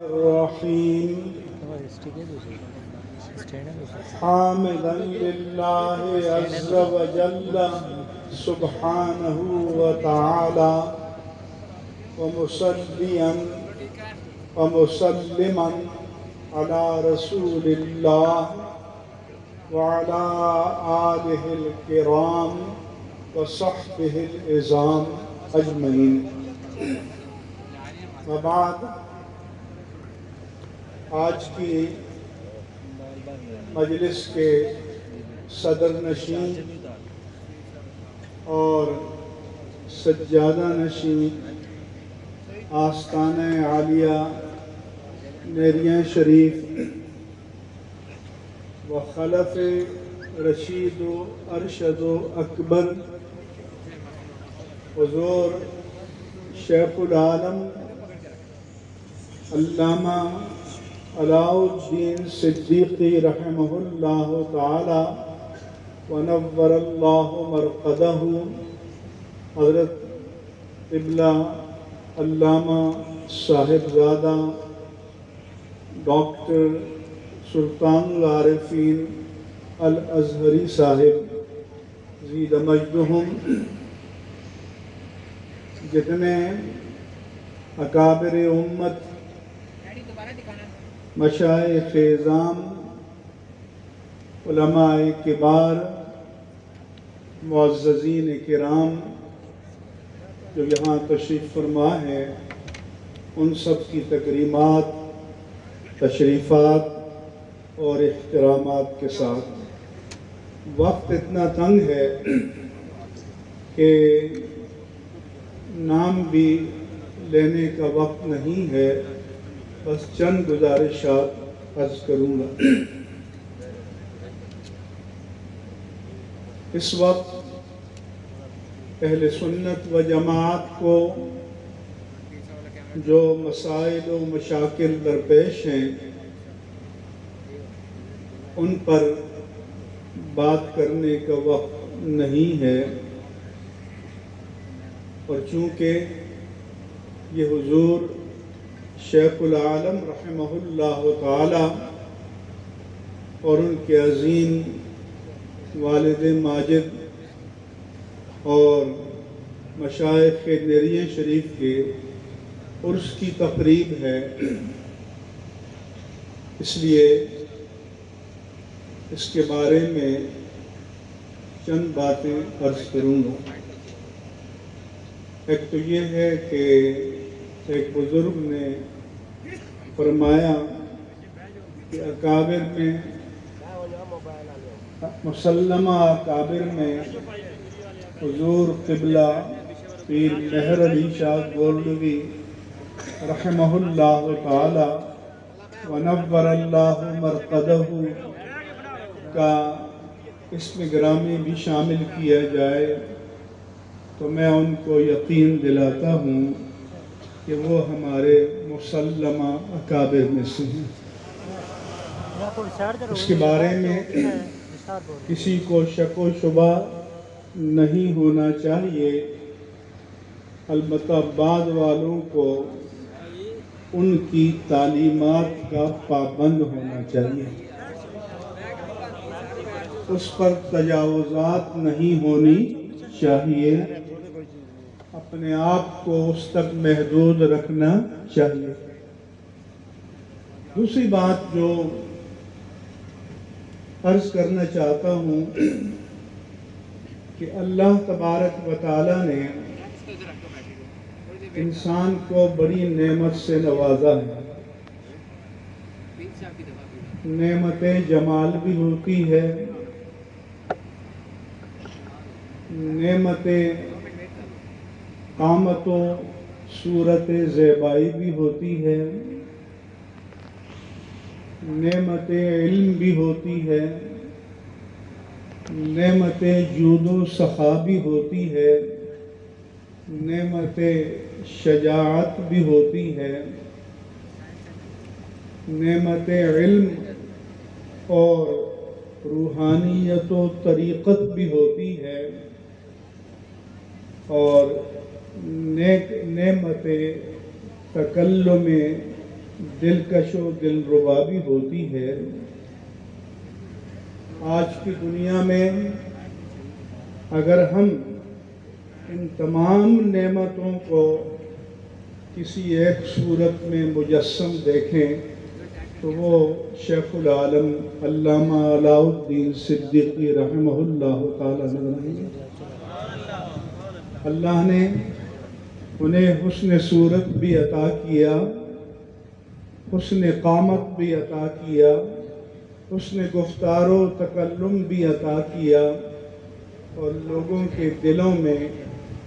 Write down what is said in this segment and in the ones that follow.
الرحيم حامدا لله عز وجل سبحانه وتعالى ومصليا ومسلما على رسول الله وعلى آله الكرام وصحبه العظام أجمعين. وبعد، آج کی مجلس کے صدر نشین اور سجادہ نشین آستانہ عالیہ نیریاں شریف و خلف رشید و ارشد و اکبر حضور شیخ العالم علامہ علاء الدین صدیقی رحمہ اللہ تعالی ونور اللہ مرقدہ، حضرت قبلہ علامہ صاحبزادہ ڈاکٹر سلطان العارفین الازہری صاحب زید مجدہم، جتنے اکابر امت، مشائخ اعظام، علماء کبار، معززین کرام جو یہاں تشریف فرما ہے، ان سب کی تکریمات، تشریفات اور احترامات کے ساتھ وقت اتنا تنگ ہے کہ نام بھی لینے کا وقت نہیں ہے، بس چند گزارشات عرض کروں گا۔ اس وقت اہل سنت و جماعت کو جو مسائل و مشاکل درپیش ہیں، ان پر بات کرنے کا وقت نہیں ہے، اور چونکہ یہ حضور شیخ العالم رحمہ اللہ تعالی اور ان کے عظیم والد ماجد اور مشائخ نیریاں شریف کے عرس کی تقریب ہے، اس لیے اس کے بارے میں چند باتیں عرض کروں گا۔ ایک تو یہ ہے کہ ایک بزرگ نے فرمایا کہ اکابر میں، مسلمہ اکابر میں حضور قبلہ پیر مہر علی شاہ گولڈوی رحمہ اللہ تعالی ونور اللہ مرقدہ کا اسم گرامی بھی شامل کیا جائے تو میں ان کو یقین دلاتا ہوں کہ وہ ہمارے مسلمہ اکابر میں سے ہیں۔ اس کے بارے میں کسی کو شک و شبہ نہیں ہونا چاہیے، البتہ بعد والوں کو ان کی تعلیمات کا پابند ہونا چاہیے، اس پر تجاوزات نہیں ہونی چاہیے، اپنے آپ کو اس تک محدود رکھنا چاہیے۔ دوسری بات جو عرض کرنا چاہتا ہوں کہ اللہ تبارک و تعالی نے انسان کو بڑی نعمت سے نوازا ہے۔ نعمت جمال بھی ہوتی ہے، نعمت قامت و صورت زیبائی بھی ہوتی ہے، نعمت علم بھی ہوتی ہے، نعمت جود و سخا بھی ہوتی ہے، نعمت شجاعت بھی ہوتی ہے، نعمت علم اور روحانیت و طریقت بھی ہوتی ہے، اور نعمت تکلم دلکش و دلربا بھی ہوتی ہے۔ آج کی دنیا میں اگر ہم ان تمام نعمتوں کو کسی ایک صورت میں مجسم دیکھیں تو وہ شیخ العالم علامہ علاء الدین صدیقی رحمہ اللہ تعالیٰ نظر آئیں گے۔ اللہ نے انہیں حسن صورت بھی عطا کیا، حسن قامت بھی عطا کیا، حسن گفتار و تکلم بھی عطا کیا، اور لوگوں کے دلوں میں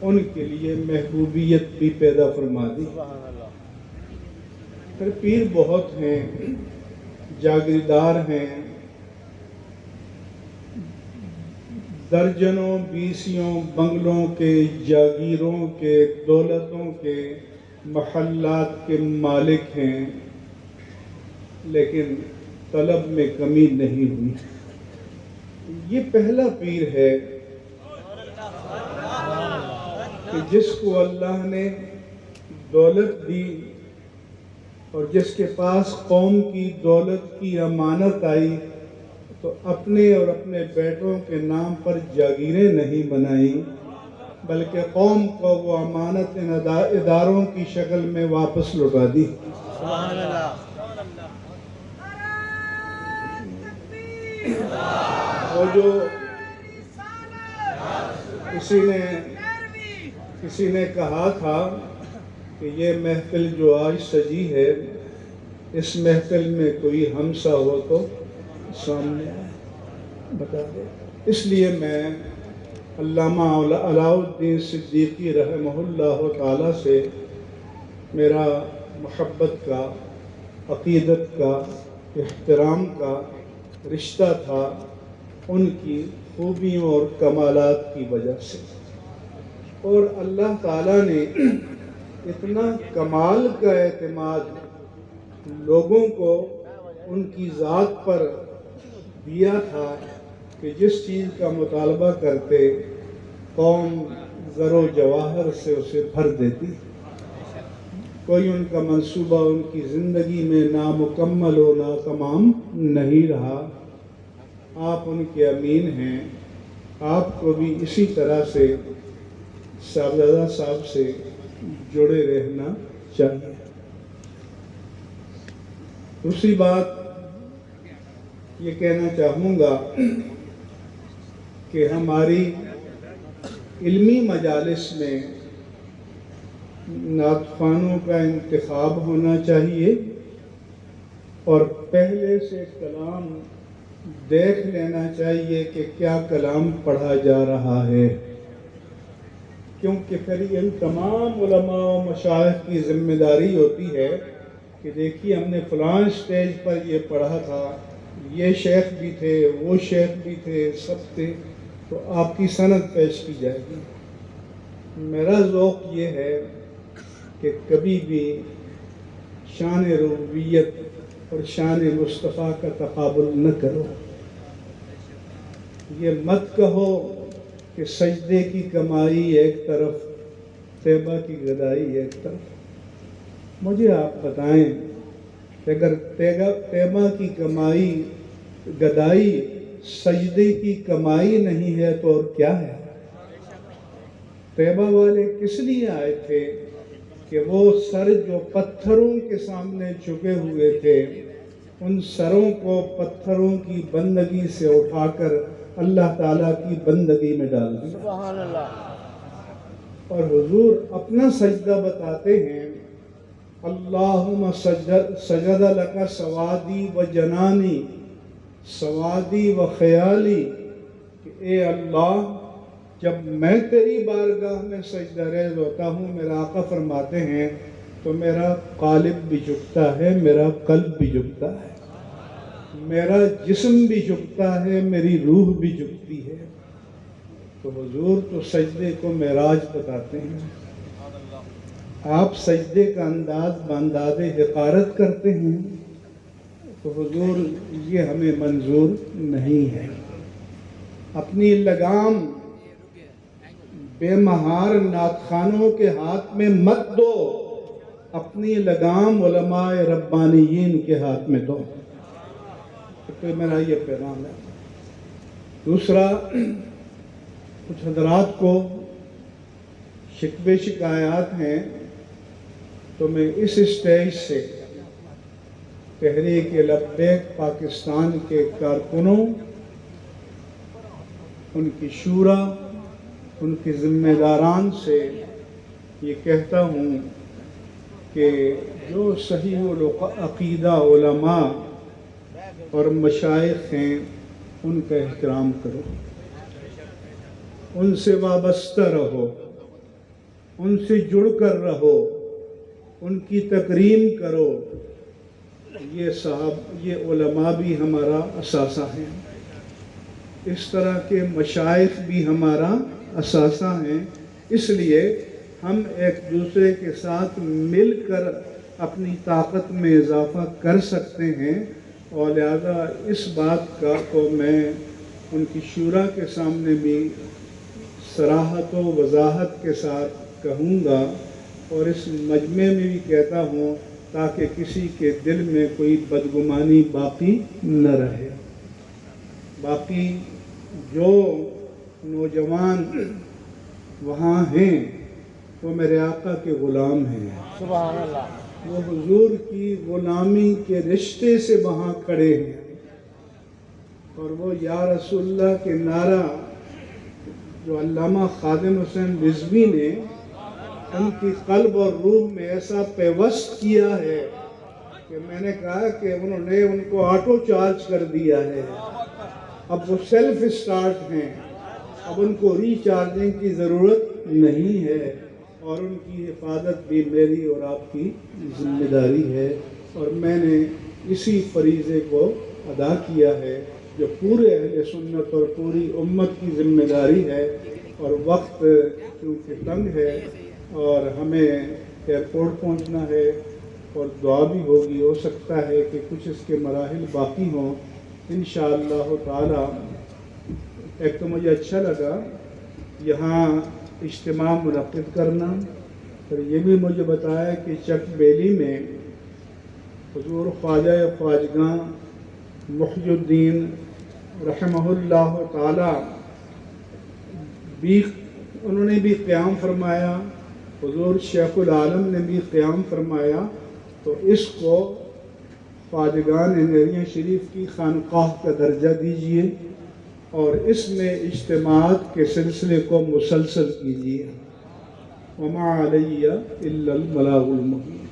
ان کے لیے محبوبیت بھی پیدا فرما دی۔ پھر پیر بہت ہیں، جاگیردار ہیں، درجنوں بیسیوں بنگلوں کے، جاگیروں کے، دولتوں کے، محلات کے مالک ہیں، لیکن طلب میں کمی نہیں ہوئی۔ یہ پہلا پیر ہے کہ جس کو اللہ نے دولت دی اور جس کے پاس قوم کی دولت کی امانت آئی تو اپنے اور اپنے بیٹوں کے نام پر جاگیریں نہیں بنائیں، بلکہ قوم کو وہ امانت ان اداروں کی شکل میں واپس لوٹا دی۔ وہ جو کسی نے کہا تھا کہ یہ محفل جو آج سجی ہے، اس محفل میں کوئی ہمسا ہو تو سامنے بتا دے۔ اس لیے میں علامہ علاء الدین صدیقی رحمہ اللہ تعالیٰ سے میرا محبت کا، عقیدت کا، احترام کا رشتہ تھا ان کی خوبیوں اور کمالات کی وجہ سے، اور اللہ تعالیٰ نے اتنا کمال کا اعتماد لوگوں کو ان کی ذات پر دیا تھا کہ جس چیز کا مطالبہ کرتے قوم زر و جواہر سے اسے بھر دیتی۔ کوئی ان کا منصوبہ ان کی زندگی میں نامکمل و ناتمام نہیں رہا۔ آپ ان کے امین ہیں، آپ کو بھی اسی طرح سے صاحبزادہ صاحب سے جڑے رہنا چاہیے۔ دوسری بات یہ کہنا چاہوں گا کہ ہماری علمی مجالس میں نعت خوانوں کا انتخاب ہونا چاہیے، اور پہلے سے کلام دیکھ لینا چاہیے کہ کیا کلام پڑھا جا رہا ہے، کیونکہ پھر ان تمام علماء و مشائخ کی ذمہ داری ہوتی ہے کہ دیکھیے ہم نے فلان سٹیج پر یہ پڑھا تھا، یہ شیخ بھی تھے، وہ شیخ بھی تھے، سب تھے، تو آپ کی سند پیش کی جائے گی۔ میرا ذوق یہ ہے کہ کبھی بھی شان ربوبیت اور شان مصطفیٰ کا تقابل نہ کرو۔ یہ مت کہو کہ سجدے کی کمائی ایک طرف، طیبہ کی گدائی ایک طرف۔ مجھے آپ بتائیں کہ اگر طیبہ کی کمائی، گدائی سجدے کی کمائی نہیں ہے تو اور کیا ہے؟ طیبہ والے کس لیے آئے تھے کہ وہ سر جو پتھروں کے سامنے جھکے ہوئے تھے، ان سروں کو پتھروں کی بندگی سے اٹھا کر اللہ تعالیٰ کی بندگی میں ڈال دیا۔ سبحان اللہ۔ اور حضور اپنا سجدہ بتاتے ہیں، اللہم سجد لک سوادی و جنانی، سوادی و خیالی، کہ اے اللہ جب میں تیری بارگاہ میں سجدہ ریز ہوتا ہوں، میرا آقا فرماتے ہیں تو میرا قالب بھی جھکتا ہے، میرا قلب بھی جھکتا ہے، میرا جسم بھی جھکتا ہے، میری روح بھی جھکتی ہے۔ تو حضور تو سجدے کو معراج بتاتے ہیں، آپ سجدے کا انداز بانداز حقارت کرتے ہیں، تو حضور یہ ہمیں منظور نہیں ہے۔ اپنی لگام بے مہار نعت خوانوں کے ہاتھ میں مت دو، اپنی لگام علماء ربانیین کے ہاتھ میں دو۔ تو میرا یہ پیغام ہے۔ دوسرا، کچھ حضرات کو شکوے شکایات ہیں، تو میں اس اسٹیج سے تحریک لبیک پاکستان کے کارکنوں، ان کی شورا، ان کی ذمہ داران سے یہ کہتا ہوں کہ جو صحیح عقیدہ علماء اور مشائخ ہیں ان کا احترام کرو، ان سے وابستہ رہو، ان سے جڑ کر رہو، ان کی تکریم کرو۔ یہ علماء بھی ہمارا اثاثہ ہیں، اس طرح کے مشائخ بھی ہمارا اثاثہ ہیں۔ اس لیے ہم ایک دوسرے کے ساتھ مل کر اپنی طاقت میں اضافہ کر سکتے ہیں، اور لہذا اس بات کو میں ان کی شورا کے سامنے بھی صراحت و وضاحت کے ساتھ کہوں گا، اور اس مجمع میں بھی کہتا ہوں، تاکہ کسی کے دل میں کوئی بدگمانی باقی نہ رہے۔ باقی جو نوجوان وہاں ہیں وہ میرے آقا کے غلام ہیں، سبحان اللہ، وہ حضور کی غلامی کے رشتے سے وہاں کھڑے ہیں، اور وہ یا رسول اللہ کے نعرہ جو علامہ خادم حسین رضوی نے ان کی قلب اور روح میں ایسا پیوست کیا ہے کہ میں نے کہا کہ انہوں نے ان کو آٹو چارج کر دیا ہے، اب وہ سیلف اسٹارٹ ہیں، اب ان کو ری چارجنگ کی ضرورت نہیں ہے، اور ان کی حفاظت بھی میری اور آپ کی ذمہ داری ہے، اور میں نے اسی فریضے کو ادا کیا ہے جو پورے اہل سنت اور پوری امت کی ذمہ داری ہے۔ اور وقت کیونکہ تنگ ہے اور ہمیں ایئرپورٹ پہنچنا ہے اور دعا بھی ہوگی، ہو سکتا ہے کہ کچھ اس کے مراحل باقی ہوں انشاءاللہ تعالی۔ ایک تو مجھے اچھا لگا یہاں اجتماع منعقد کرنا، اور یہ بھی مجھے بتایا کہ چک بیلی میں حضور خواجہ خواجگاں محی الدین رحمہ اللہ تعالی بھی انہوں نے بھی قیام فرمایا، حضور شیخ العالم نے بھی قیام فرمایا، تو اس کو خواجگان انگریاں شریف کی خانقاہ کا درجہ دیجئے، اور اس میں اجتماعات کے سلسلے کو مسلسل کیجئے۔ وما علی الا البلاغ المبین۔